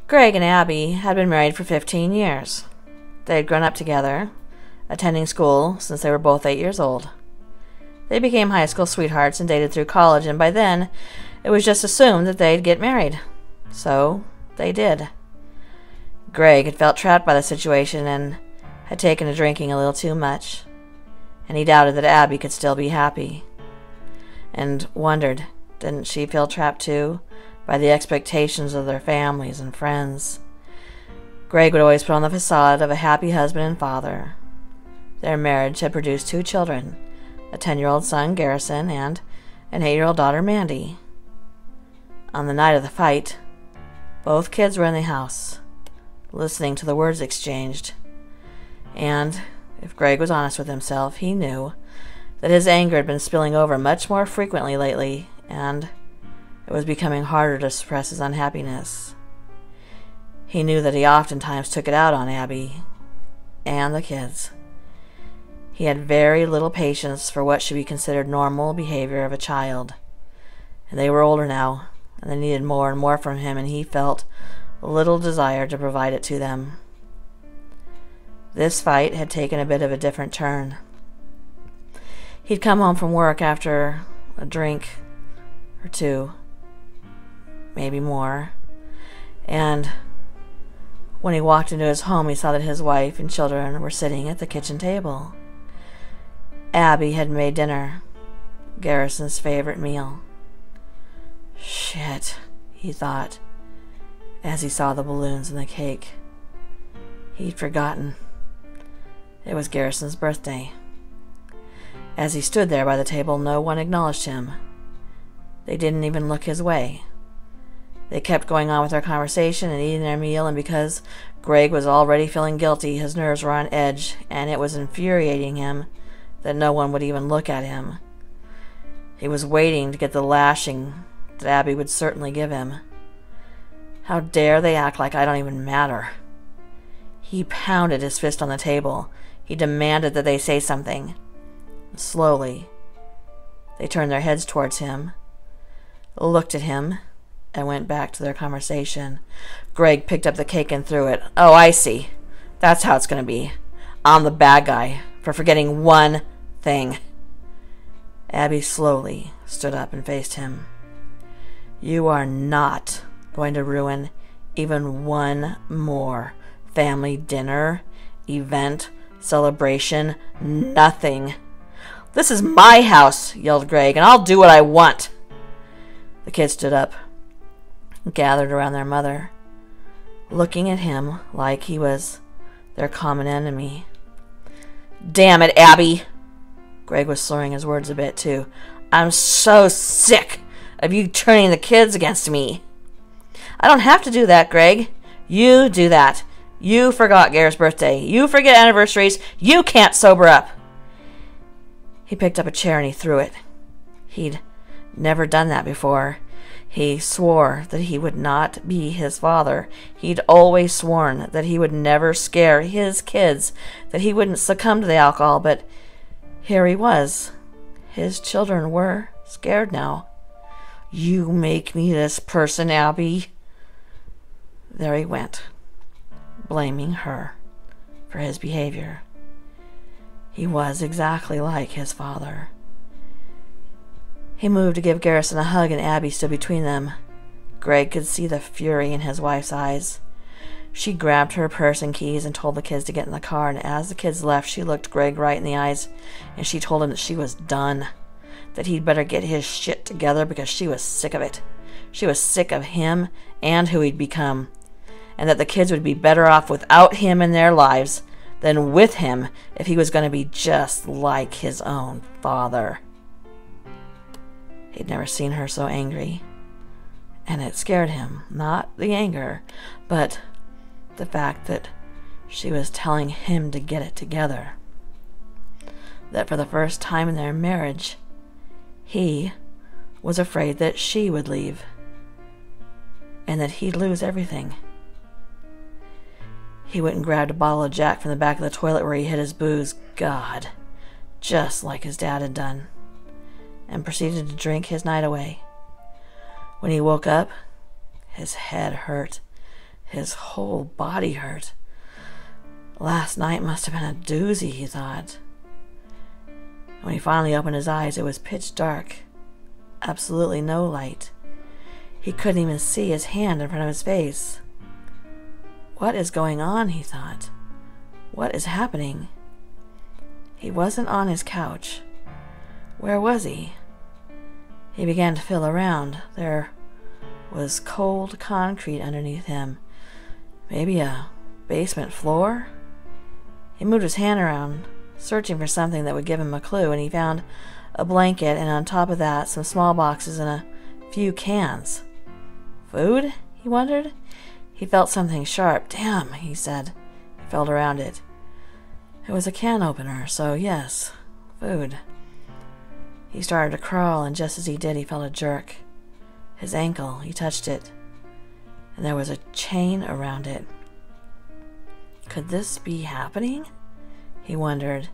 Greg and Abby had been married for 15 years. They had grown up together, attending school since they were both 8 years old. They became high school sweethearts and dated through college, and by then it was just assumed that they'd get married. So they did. Greg had felt trapped by the situation and had taken to drinking a little too much, and he doubted that Abby could still be happy, and wondered, didn't she feel trapped too by the expectations of their families and friends? Greg would always put on the facade of a happy husband and father. Their marriage had produced 2 children, a 10-year-old son, Garrison, and an 8-year-old daughter, Mandy. On the night of the fight, both kids were in the house, listening to the words exchanged. And, if Greg was honest with himself, he knew that his anger had been spilling over much more frequently lately, and it was becoming harder to suppress his unhappiness. He knew that he oftentimes took it out on Abby and the kids. He had very little patience for what should be considered normal behavior of a child, and they were older now, and they needed more and more from him, and he felt little desire to provide it to them. This fight had taken a bit of a different turn. He'd come home from work after a drink or 2, maybe more, and when he walked into his home, he saw that his wife and children were sitting at the kitchen table. Abby had made dinner, Garrison's favorite meal. Shit, he thought, as he saw the balloons and the cake. He'd forgotten. It was Garrison's birthday. As he stood there by the table, no one acknowledged him. They didn't even look his way. They kept going on with their conversation and eating their meal, and because Greg was already feeling guilty, his nerves were on edge, and it was infuriating him that no one would even look at him. He was waiting to get the lashing that Abby would certainly give him. How dare they act like I don't even matter? He pounded his fist on the table. He demanded that they say something. Slowly, they turned their heads towards him, looked at him, and went back to their conversation. Greg picked up the cake and threw it. Oh, I see. That's how it's going to be. I'm the bad guy for forgetting one thing. Abby slowly stood up and faced him. You are not going to ruin even one more family dinner, event, celebration, nothing. This is my house, yelled Greg, and I'll do what I want. The kids stood up, gathered around their mother, looking at him like he was their common enemy. Damn it, Abby! Greg was slurring his words a bit, too. I'm so sick of you turning the kids against me. I don't have to do that, Greg. You do that. You forgot Garrett's birthday. You forget anniversaries. You can't sober up. He picked up a chair and he threw it. He'd never done that before. He swore that he would not be his father. He'd always sworn that he would never scare his kids, that he wouldn't succumb to the alcohol, but here he was. His children were scared now. You make me this person, Abby. There he went, blaming her for his behavior. He was exactly like his father. He moved to give Garrison a hug, and Abby stood between them. Greg could see the fury in his wife's eyes. She grabbed her purse and keys and told the kids to get in the car, and as the kids left, she looked Greg right in the eyes, and she told him that she was done, that he'd better get his shit together because she was sick of it. She was sick of him and who he'd become, and that the kids would be better off without him in their lives than with him if he was going to be just like his own father. He'd never seen her so angry, and it scared him, not the anger, but the fact that she was telling him to get it together. That for the first time in their marriage, he was afraid that she would leave, and that he'd lose everything. He went and grabbed a bottle of Jack from the back of the toilet where he hid his booze, God, just like his dad had done, and proceeded to drink his night away. When he woke up, his head hurt, His whole body hurt. Last night must have been a doozy, he thought. When he finally opened his eyes, it was pitch dark. Absolutely no light. He couldn't even see his hand in front of his face. What is going on, he thought. What is happening? He wasn't on his couch. Where was he? He began to feel around. There was cold concrete underneath him. Maybe a basement floor? He moved his hand around, searching for something that would give him a clue, and he found a blanket, and on top of that, some small boxes and a few cans. Food? He wondered. He felt something sharp. Damn, he said. He felt around it. It was a can opener, so yes, food. He started to crawl, and just as he did, he felt a jerk. His ankle, he touched it, and there was a chain around it. Could this be happening? He wondered.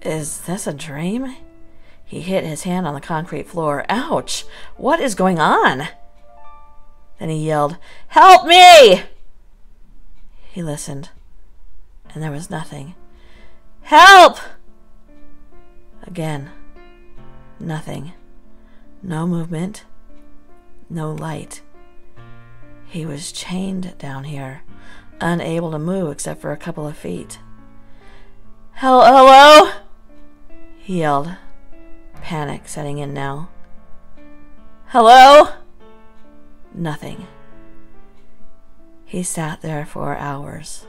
Is this a dream? He hit his hand on the concrete floor. Ouch! What is going on? Then he yelled, "Help me!" He listened, and there was nothing. Help! Again, nothing. No movement, no light. He was chained down here, unable to move except for a couple of feet. Hello? He yelled, panic setting in now. Hello? Nothing. He sat there for hours,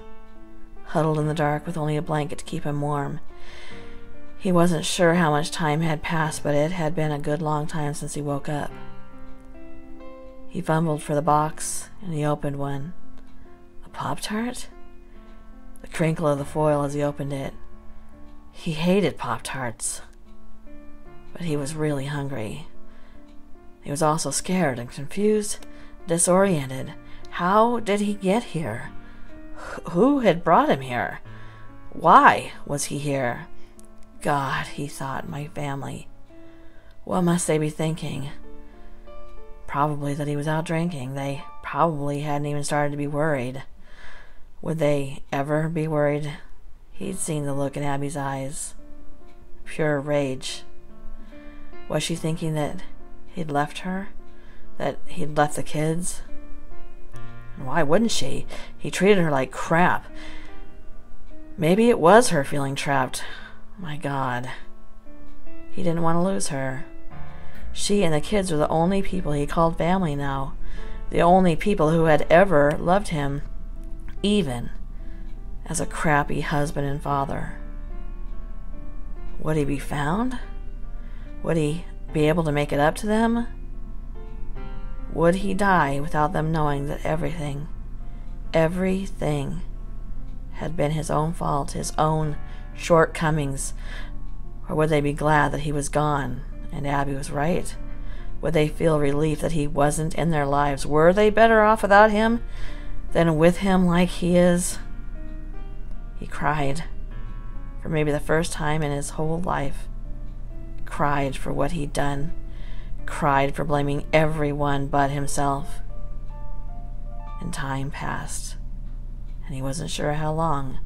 huddled in the dark with only a blanket to keep him warm. He wasn't sure how much time had passed, but it had been a good long time since he woke up. He fumbled for the box, and he opened one. A Pop-Tart? The crinkle of the foil as he opened it. He hated Pop-Tarts, but he was really hungry. He was also scared and confused, disoriented. How did he get here? Who had brought him here? Why was he here? God, he thought, my family. What must they be thinking? Probably that he was out drinking. They probably hadn't even started to be worried. Would they ever be worried? He'd seen the look in Abby's eyes. Pure rage. Was she thinking that he'd left her? That he'd left the kids? And why wouldn't she? He treated her like crap. Maybe it was her feeling trapped. My God. He didn't want to lose her. She and the kids were the only people he called family now. The only people who had ever loved him, even as a crappy husband and father. Would he be found? Would he be able to make it up to them? Would he die without them knowing that everything had been his own fault, his own shortcomings? Or would they be glad that he was gone and Abby was right? Would they feel relief that he wasn't in their lives? Were they better off without him than with him like he is? He cried for maybe the first time in his whole life. Cried for what he'd done. Cried for blaming everyone but himself. And time passed, and he wasn't sure how long.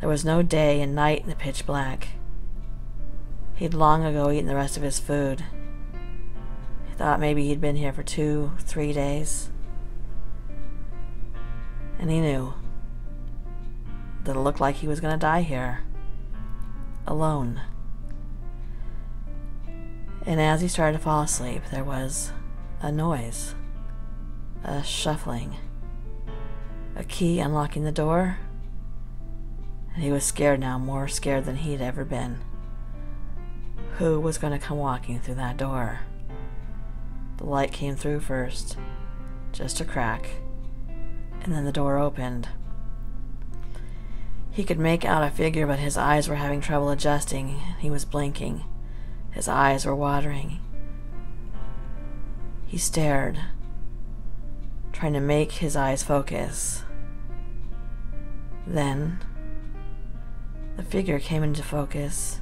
There was no day and night in the pitch black. He'd long ago eaten the rest of his food. He thought maybe he'd been here for 2-3 days. And he knew that it looked like he was going to die here, alone. And as he started to fall asleep, there was a noise, a shuffling, a key unlocking the door, and he was scared now, more scared than he'd ever been. Who was going to come walking through that door? The light came through first, just a crack, and then the door opened. He could make out a figure, but his eyes were having trouble adjusting. He was blinking. His eyes were watering. He stared, trying to make his eyes focus. Then, the figure came into focus,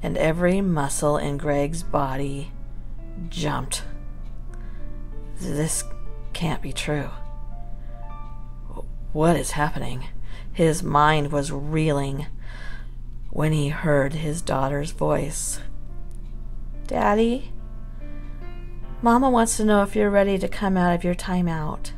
and every muscle in Greg's body jumped. This can't be true. What is happening? His mind was reeling when he heard his daughter's voice. Daddy, Mama wants to know if you're ready to come out of your timeout.